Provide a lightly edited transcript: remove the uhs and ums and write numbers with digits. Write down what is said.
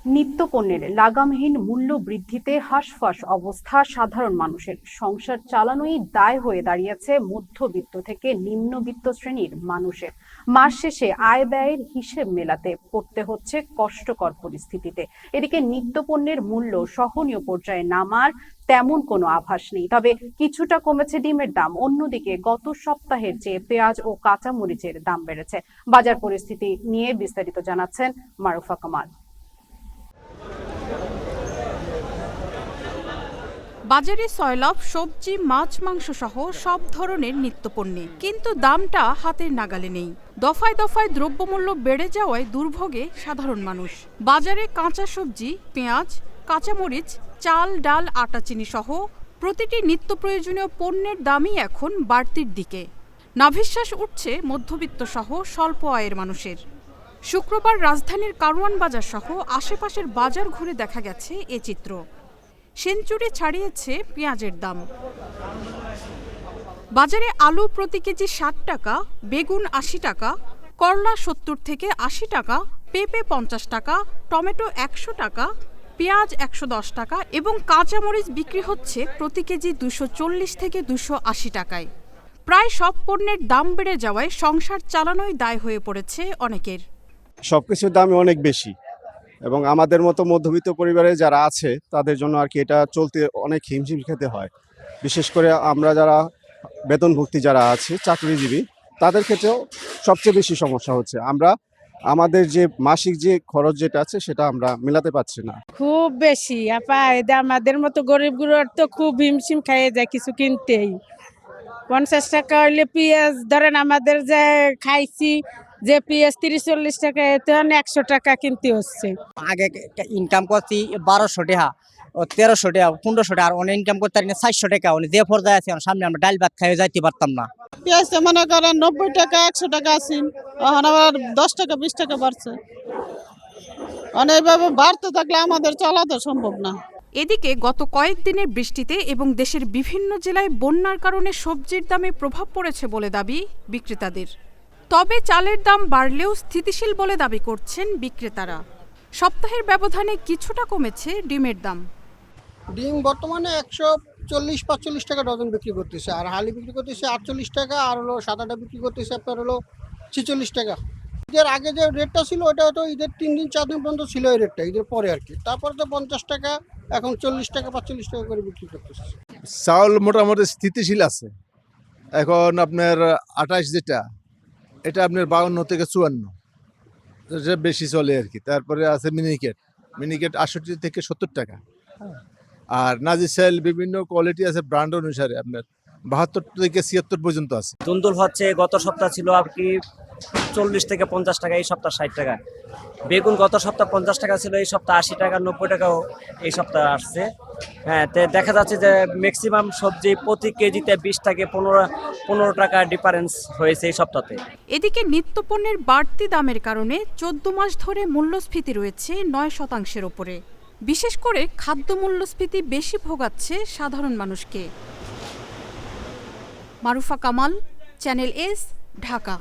নিত্যপণ্যের লাগামহীন মূল্য বৃদ্ধিতে হাঁসফাঁস অবস্থা সাধারণ মানুষের। সংসার চালানোই দায় হয়ে দাঁড়িয়েছে মধ্যবিত্ত থেকে নিম্নবিত্ত শ্রেণীর মানুষের। মাস শেষে আয় ব্যয়ের হিসেব মেলাতে পড়তে হচ্ছে কষ্টকর পরিস্থিতিতে। এদিকে নিত্যপণ্যের মূল্য সহনীয় পর্যায়ে নামার তেমন কোনো আভাস নেই, তবে কিছুটা কমেছে ডিমের দাম। অন্যদিকে গত সপ্তাহের চেয়ে পেঁয়াজ ও কাঁচামরিচের দাম বেড়েছে। বাজার পরিস্থিতি নিয়ে বিস্তারিত জানাচ্ছেন মারুফা কামাল। বাজারে সয়লাভ, সবজি, মাছ, মাংস সহ সব ধরনের নিত্যপণ্যে, কিন্তু দামটা হাতের নাগালে নেই। দফায় দফায় দ্রব্যমূল্য বেড়ে যাওয়ায় দুর্ভোগে সাধারণ মানুষ। বাজারে কাঁচা সবজি, পেঁয়াজ, কাঁচামরিচ, চাল, ডাল, আটা, চিনি সহ প্রতিটি নিত্য প্রয়োজনীয় পণ্যের দামই এখন বাড়তির দিকে। নাভিশ্বাস উঠছে মধ্যবিত্ত সহ স্বল্প আয়ের মানুষের। শুক্রবার রাজধানীর কারওয়ান বাজার সহ আশেপাশের বাজার ঘুরে দেখা গেছে এ চিত্র। সেঞ্চুরি ছাড়িয়েছে পেঁয়াজের দাম। বাজারে আলু প্রতি কেজি ৬০ টাকা, বেগুন ৮০ টাকা, করলা ৭০ থেকে ৮০ টাকা, পেঁপে ৫০ টাকা, টমেটো ১০০ টাকা, পেঁয়াজ ১১০ টাকা এবং কাঁচামরিচ বিক্রি হচ্ছে প্রতি কেজি ২৪০ থেকে ২৮০ টাকায়। প্রায় সব পণ্যের দাম বেড়ে যাওয়ায় সংসার চালানোই দায় হয়ে পড়েছে অনেকের। সবকিছুর দামই অনেক বেশি এবং আমাদের মতো মধ্যবিত্ত পরিবারে যারা আছে তাদের জন্য আর কি এটা চলতে অনেক হিমশিম খেতে হয়। বিশেষ করে আমরা যারা বেতনভুক্তি যারা আছে, চাকরিজীবী, তাদের ক্ষেত্রেও সবচেয়ে বেশি সমস্যা হচ্ছে। আমরা আমাদের যে মাসিক যে খরচ যেটা আছে সেটা আমরা মেলাতে পারছি না। খুব বেশি আপা, আমাদের মতো গরিবগুলোর তো খুব হিমশিম খাইয়ে যায় কিছু কিনতেই। ৫০ টাকা হইলে পেঁয়াজ ধরেন আমাদের যে খাইছি যে পেঁয়াজ ৩০-৪০ টাকা, এতে ১০০ টাকা কিনতে হচ্ছে। আগে ইনকাম করছি ১২০০ টাকা, ১৩০০ টাকা, ১৫০০ টাকা, আর অনেক ইনকাম করতে ৪০০ টাকা। যে পর্যায়ে আছে সামনে আমরা ডাল ভাত খাইয়ে যাইতে পারতাম না। পেঁয়াজটা মনে করেন ৯০ টাকা, ১০০ টাকা আছেন, এখন আবার ১০ টাকা ২০ টাকা বাড়ছে। অনেকভাবে বাড়তে থাকলে আমাদের চলা তো সম্ভব না। এদিকে গত কয়েকদিনের বৃষ্টিতে এবং দেশের বিভিন্ন জেলায় বন্যার কারণে সবজির দামে প্রভাব পড়েছে বলে দাবি বিক্রেতাদের। তবে চালের দাম বাড়লেও স্থিতিশীল বলে দাবি করছেন বিক্রেতারা। সপ্তাহের ব্যবধানে কিছুটা কমেছে ডিমের দাম। ডিম বর্তমানে ১৪০-৪৫ টাকা ডজন বিক্রি করতেছে, আর হালি বিক্রি করতেছে ৪৮ টাকা, আর হলো সাদাটা বিক্রি করতেছে আপনার হলো ৪৬ টাকা। ঈদের আগে যে রেটটা ছিল ওটা তো ঈদের ৩ দিন ৪ দিন পর্যন্ত ছিল এই রেটটা, ঈদের পরে আর কি। তারপরে তো ৫০ টাকা, এখন ৪০ টাকা ৪৫ টাকা করে বিক্রি করতেছে। চাউল মোটামুটি স্থিতিশীল আছে। এখন আপনার ২৮ যেটা, এটা আপনার ৫২ থেকে ৫৪, এটা বেশি চলে আর কি। তারপরে আছে মিনিকেট ৬৮ থেকে ৭০ টাকা। আর নাজির বিভিন্ন কোয়ালিটি আছে, ব্র্যান্ড অনুসারে আপনার ৭২ থেকে ৭৬ পর্যন্ত আছে। দুন্দুল হচ্ছে গত সপ্তাহ ছিল আর কি ৪০ থেকে ৫০ টাকা, এই সপ্তাহ ৬০ টাকা। বেগুন গত সপ্তাহ ৫০ টাকা ছিল, এই সপ্তাহ ৮০ টাকা, ৯০ টাকাও এই সপ্তাহ আসছে। হ্যাঁ, দেখা যাচ্ছে যে ম্যাক্সিমাম সবজি প্রতি কেজিতে ২০ থেকে ১৫ টাকা ডিফারেন্স হয়েছে এই সপ্তাহে। এদিকে নিত্যপণ্যের বাড়তি দামের কারণে ১৪ মাস ধরে মূল্যস্ফীতি রয়েছে ৯% ওপরে। বিশেষ করে খাদ্য মূল্যস্ফীতি বেশি ভোগাচ্ছে সাধারণ মানুষকে। Marufa Kamal, channel S, Dhaka.